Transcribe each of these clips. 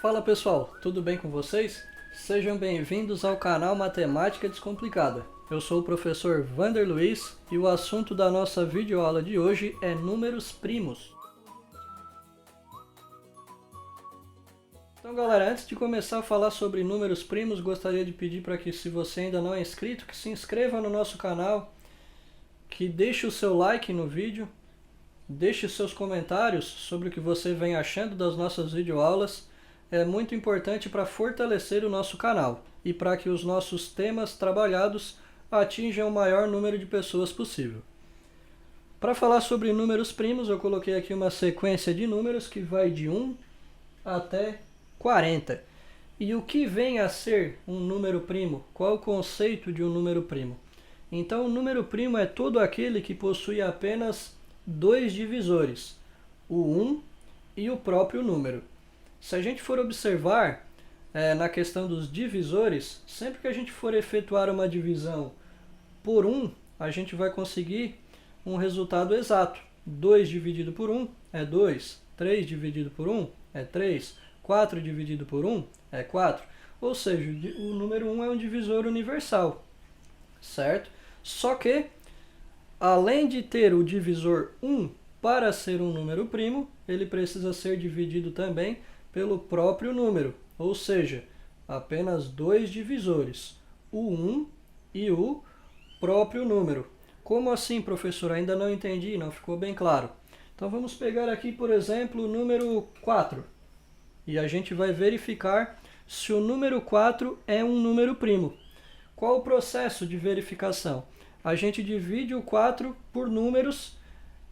Fala pessoal, tudo bem com vocês? Sejam bem-vindos ao canal Matemática Descomplicada. Eu sou o professor Vander Luiz e o assunto da nossa videoaula de hoje é números primos. Então galera, antes de começar a falar sobre números primos, gostaria de pedir para que, se você ainda não é inscrito, que se inscreva no nosso canal, que deixe o seu like no vídeo, deixe seus comentários sobre o que você vem achando das nossas videoaulas. É muito importante para fortalecer o nosso canal e para que os nossos temas trabalhados atinjam o maior número de pessoas possível. Para falar sobre números primos, eu coloquei aqui uma sequência de números que vai de 1 até 40. E o que vem a ser um número primo? Qual é o conceito de um número primo? Então, o número primo é todo aquele que possui apenas dois divisores, o 1 e o próprio número. Se a gente for observar na questão dos divisores, sempre que a gente for efetuar uma divisão por 1, a gente vai conseguir um resultado exato. 2 dividido por 1 é 2, 3 dividido por 1 é 3, 4 dividido por 1 é 4. Ou seja, o número 1 é um divisor universal, certo? Só que, além de ter o divisor 1 para ser um número primo, ele precisa ser dividido também pelo próprio número, ou seja, apenas dois divisores, o 1 e o próprio número. Como assim, professor? Ainda não entendi, não ficou bem claro. Então vamos pegar aqui, por exemplo, o número 4. E a gente vai verificar se o número 4 é um número primo. Qual o processo de verificação? A gente divide o 4 por números,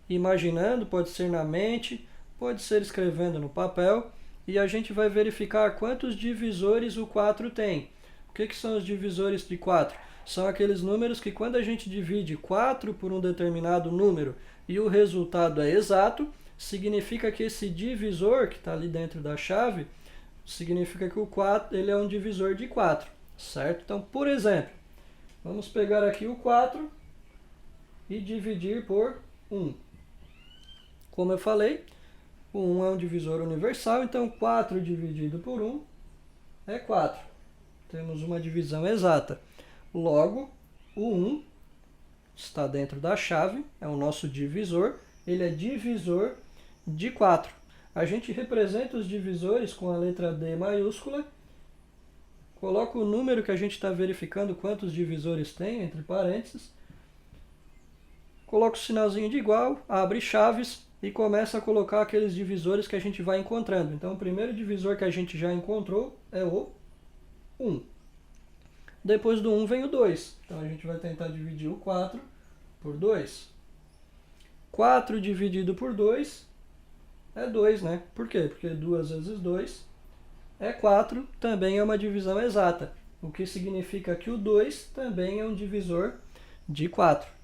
imaginando, pode ser na mente, pode ser escrevendo no papel, e a gente vai verificar quantos divisores o 4 tem. O que são os divisores de 4? São aqueles números que, quando a gente divide 4 por um determinado número e o resultado é exato, significa que esse divisor que está ali dentro da chave, significa que o 4 ele é um divisor de 4, certo? Então, por exemplo, vamos pegar aqui o 4 e dividir por 1. Como eu falei, o 1 é um divisor universal, então 4 dividido por 1 é 4. Temos uma divisão exata. Logo, o 1 está dentro da chave, é o nosso divisor, ele é divisor de 4. A gente representa os divisores com a letra D maiúscula, coloca o número que a gente está verificando quantos divisores tem, entre parênteses, coloca o sinalzinho de igual, abre chaves e começa a colocar aqueles divisores que a gente vai encontrando. Então, o primeiro divisor que a gente já encontrou é o 1. Depois do 1 vem o 2. Então, a gente vai tentar dividir o 4 por 2. 4 dividido por 2 é 2, né? Por quê? Porque 2 vezes 2 é 4, também é uma divisão exata. O que significa que o 2 também é um divisor de 4.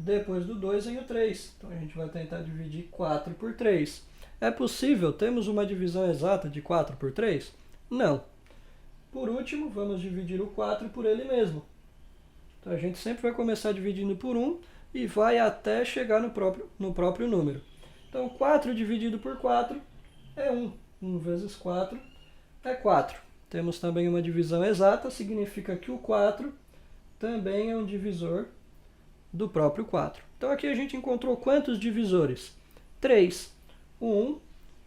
Depois do 2 vem o 3. Então, a gente vai tentar dividir 4 por 3. É possível? Temos uma divisão exata de 4 por 3? Não. Por último, vamos dividir o 4 por ele mesmo. Então, a gente sempre vai começar dividindo por 1 e vai até chegar no próprio número. Então, 4 dividido por 4 é 1. 1 vezes 4 é 4. Temos também uma divisão exata, significa que o 4 também é um divisor do próprio 4. Então aqui a gente encontrou quantos divisores? 3. O 1,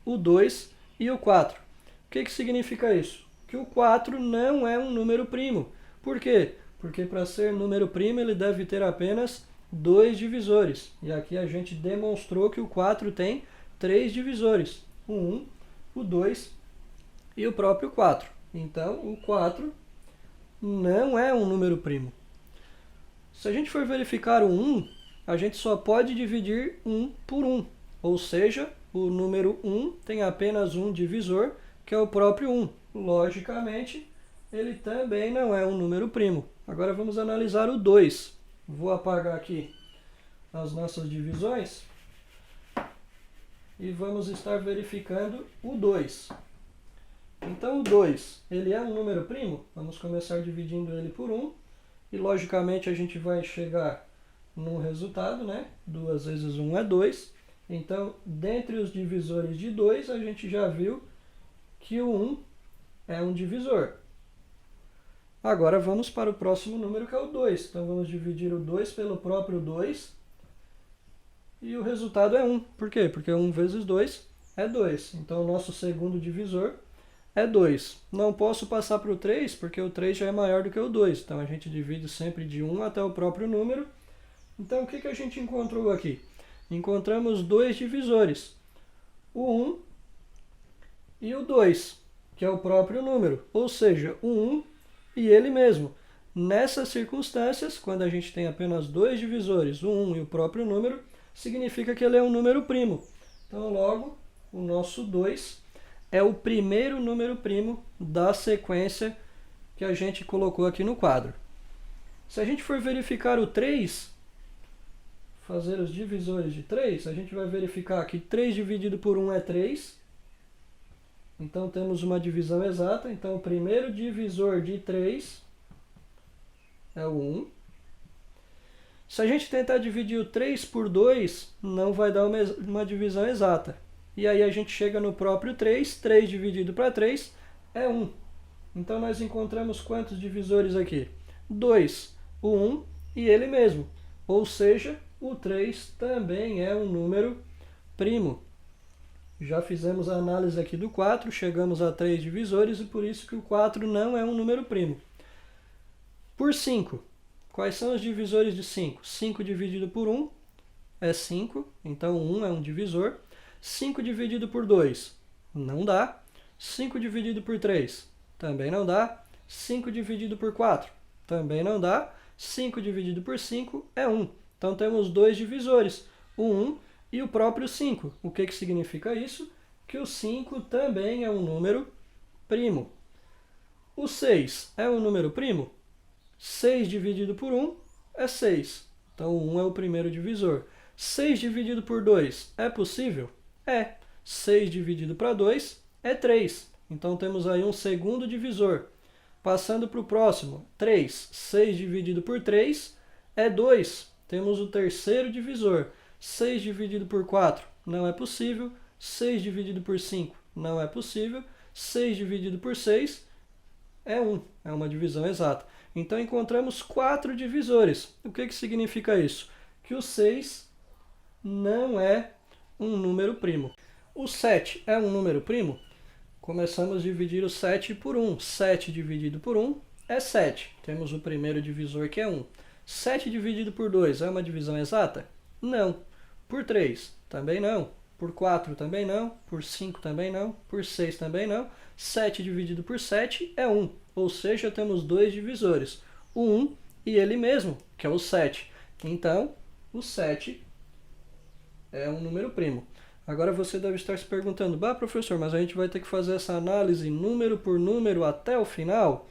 o 2 e o 4. O que significa isso? Que o 4 não é um número primo. Por quê? Porque para ser número primo ele deve ter apenas dois divisores. E aqui a gente demonstrou que o 4 tem 3 divisores. O 1, o 2 e o próprio 4. Então o 4 não é um número primo. Se a gente for verificar o 1, a gente só pode dividir 1 por 1. Ou seja, o número 1 tem apenas um divisor, que é o próprio 1. Logicamente, ele também não é um número primo. Agora vamos analisar o 2. Vou apagar aqui as nossas divisões e vamos estar verificando o 2. Então o 2, ele é um número primo? Vamos começar dividindo ele por 1. E, logicamente, a gente vai chegar num resultado, né? 2 vezes 1 é 2. Então, dentre os divisores de 2, a gente já viu que o 1 é um divisor. Agora vamos para o próximo número, que é o 2. Então vamos dividir o 2 pelo próprio 2 e o resultado é 1. Por quê? Porque 1 vezes 2 é 2. Então o nosso segundo divisor é 2. Não posso passar para o 3, porque o 3 já é maior do que o 2. Então a gente divide sempre de 1 até o próprio número. Então o que a gente encontrou aqui? Encontramos dois divisores, o 1 e o 2, que é o próprio número, ou seja, o 1 e ele mesmo. Nessas circunstâncias, quando a gente tem apenas dois divisores, o 1 e o próprio número, significa que ele é um número primo. Então, logo, o nosso 2 é o primeiro número primo da sequência que a gente colocou aqui no quadro. Se a gente for verificar o 3, fazer os divisores de 3, a gente vai verificar que 3 dividido por 1 é 3. Então, temos uma divisão exata. Então, o primeiro divisor de 3 é o 1. Se a gente tentar dividir o 3 por 2, não vai dar uma divisão exata. E aí a gente chega no próprio 3. 3 dividido para 3 é 1. Então, nós encontramos quantos divisores aqui? 2, o 1 e ele mesmo. Ou seja, o 3 também é um número primo. Já fizemos a análise aqui do 4, chegamos a 3 divisores e por isso que o 4 não é um número primo. Por 5, quais são os divisores de 5? 5 dividido por 1 é 5, então 1 é um divisor. 5 dividido por 2 não dá. 5 dividido por 3 também não dá. 5 dividido por 4 também não dá. 5 dividido por 5 é 1. Então temos dois divisores, o 1 e o próprio 5. O que significa isso? Que o 5 também é um número primo. O 6 é um número primo? 6 dividido por 1 é 6. Então, o 1 é o primeiro divisor. 6 dividido por 2 é possível? É. 6 dividido para 2 é 3. Então, temos aí um segundo divisor. Passando para o próximo, 3. 6 dividido por 3 é 2. Temos o terceiro divisor. 6 dividido por 4 não é possível. 6 dividido por 5 não é possível. 6 dividido por 6 é 1. É uma divisão exata. Então, encontramos 4 divisores. O que significa isso? Que o 6 não é um número primo. O 7 é um número primo? Começamos a dividir o 7 por 1. 7 dividido por 1 é 7. Temos o primeiro divisor, que é 1. 7 dividido por 2 é uma divisão exata? Não. Por 3 também não. Por 4 também não. Por 5 também não. Por 6 também não. 7 dividido por 7 é 1. Ou seja, temos dois divisores, o 1 e ele mesmo, que é o 7. Então, o 7 é um número primo. Agora você deve estar se perguntando, bah, professor, mas a gente vai ter que fazer essa análise número por número até o final?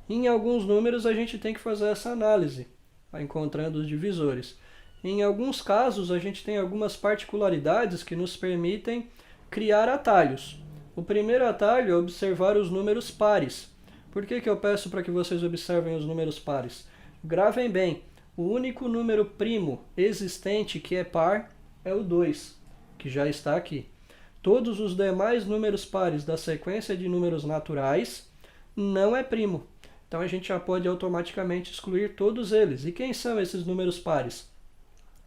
Em alguns números a gente tem que fazer essa análise, encontrando os divisores. Em alguns casos a gente tem algumas particularidades que nos permitem criar atalhos. O primeiro atalho é observar os números pares. Por que eu peço para que vocês observem os números pares? Gravem bem, o único número primo existente que é par é o 2, que já está aqui. Todos os demais números pares da sequência de números naturais não é primo. Então a gente já pode automaticamente excluir todos eles. E quem são esses números pares?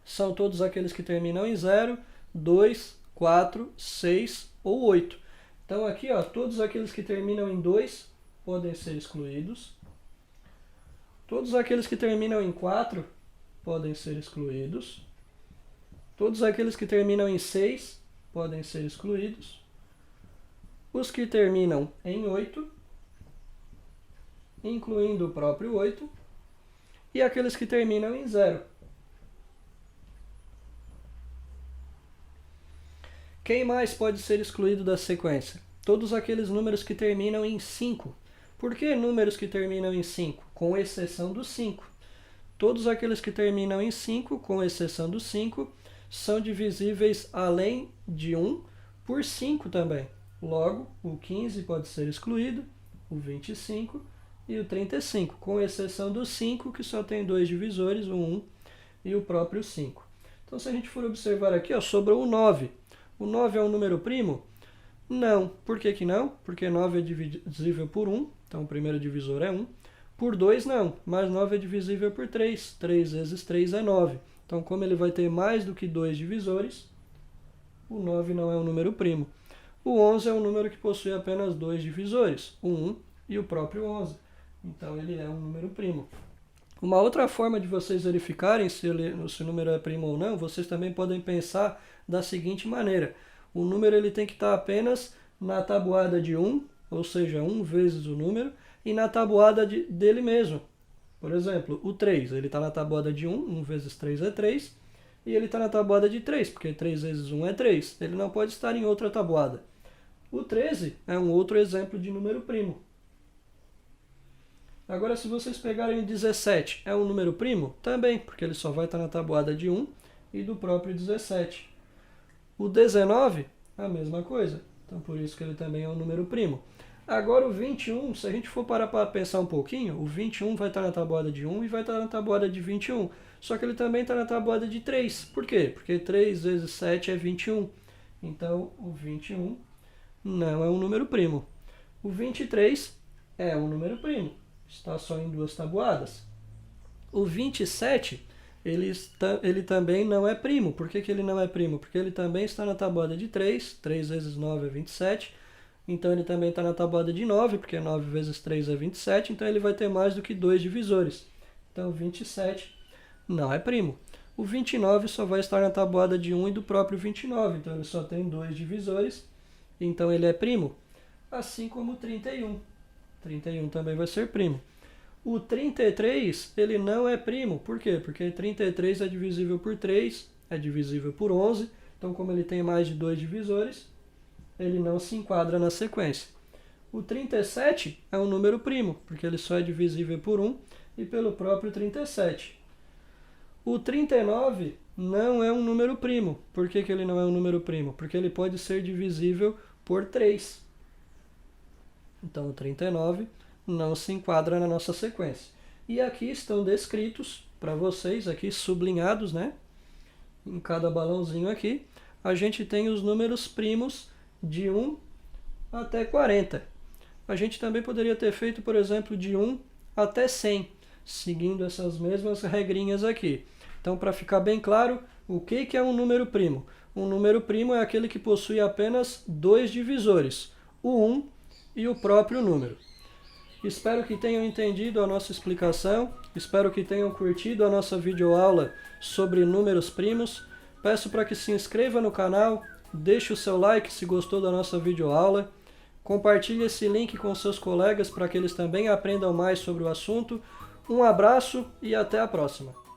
São todos aqueles que terminam em 0, 2, 4, 6 ou 8. Então aqui, ó, todos aqueles que terminam em 2 podem ser excluídos. Todos aqueles que terminam em 4 podem ser excluídos. Todos aqueles que terminam em 6 podem ser excluídos. Os que terminam em 8, incluindo o próprio 8. E aqueles que terminam em 0. Quem mais pode ser excluído da sequência? Todos aqueles números que terminam em 5. Por que números que terminam em 5? Com exceção do 5. Todos aqueles que terminam em 5, com exceção do 5, são divisíveis além de 1 por 5 também. Logo, o 15 pode ser excluído, o 25 e o 35, com exceção do 5, que só tem dois divisores, o 1 e o próprio 5. Então, se a gente for observar aqui, ó, sobrou o 9. O 9 é um número primo? Não. Por que que não? Porque 9 é divisível por 1, então o primeiro divisor é 1. Por 2 não, mas 9 é divisível por 3. 3 vezes 3 é 9. Então, como ele vai ter mais do que 2 divisores, o 9 não é um número primo. O 11 é um número que possui apenas 2 divisores, o 1 e o próprio 11. Então, ele é um número primo. Uma outra forma de vocês verificarem se o número é primo ou não, vocês também podem pensar da seguinte maneira. O número ele tem que estar apenas na tabuada de 1, ou seja, 1 vezes o número, e na tabuada dele mesmo. Por exemplo, o 3, ele está na tabuada de 1, 1 vezes 3 é 3, e ele está na tabuada de 3, porque 3 vezes 1 é 3. Ele não pode estar em outra tabuada. O 13 é um outro exemplo de número primo. Agora, se vocês pegarem o 17, é um número primo? Também, porque ele só vai estar na tabuada de 1 e do próprio 17. O 19, a mesma coisa. Então, por isso que ele também é um número primo. Agora, o 21, se a gente for parar para pensar um pouquinho, o 21 vai estar na tabuada de 1 e vai estar na tabuada de 21. Só que ele também está na tabuada de 3. Por quê? Porque 3 vezes 7 é 21. Então, o 21 não é um número primo. O 23 é um número primo. Está só em 2 tabuadas. O 27, ele também não é primo. Por que que ele não é primo? Porque ele também está na tabuada de 3. 3 vezes 9 é 27. Então, ele também está na tabuada de 9, porque 9 vezes 3 é 27. Então, ele vai ter mais do que 2 divisores. Então, 27 não é primo. O 29 só vai estar na tabuada de 1 e do próprio 29. Então, ele só tem 2 divisores. Então, ele é primo. Assim como o 31. 31 também vai ser primo. O 33, ele não é primo. Por quê? Porque 33 é divisível por 3, é divisível por 11. Então, como ele tem mais de 2 divisores, ele não se enquadra na sequência. O 37 é um número primo, porque ele só é divisível por 1 e pelo próprio 37. O 39 não é um número primo. Por que que ele não é um número primo? Porque ele pode ser divisível por 3. Então, o 39 não se enquadra na nossa sequência. E aqui estão descritos para vocês, aqui sublinhados, né? Em cada balãozinho aqui, a gente tem os números primos de 1 até 40. A gente também poderia ter feito, por exemplo, de 1 até 100, seguindo essas mesmas regrinhas aqui. Então, para ficar bem claro, o que é um número primo? Um número primo é aquele que possui apenas 2 divisores, o 1 e o próprio número. Espero que tenham entendido a nossa explicação, espero que tenham curtido a nossa videoaula sobre números primos. Peço para que se inscreva no canal, deixe o seu like se gostou da nossa videoaula, compartilhe esse link com seus colegas para que eles também aprendam mais sobre o assunto. Um abraço e até a próxima!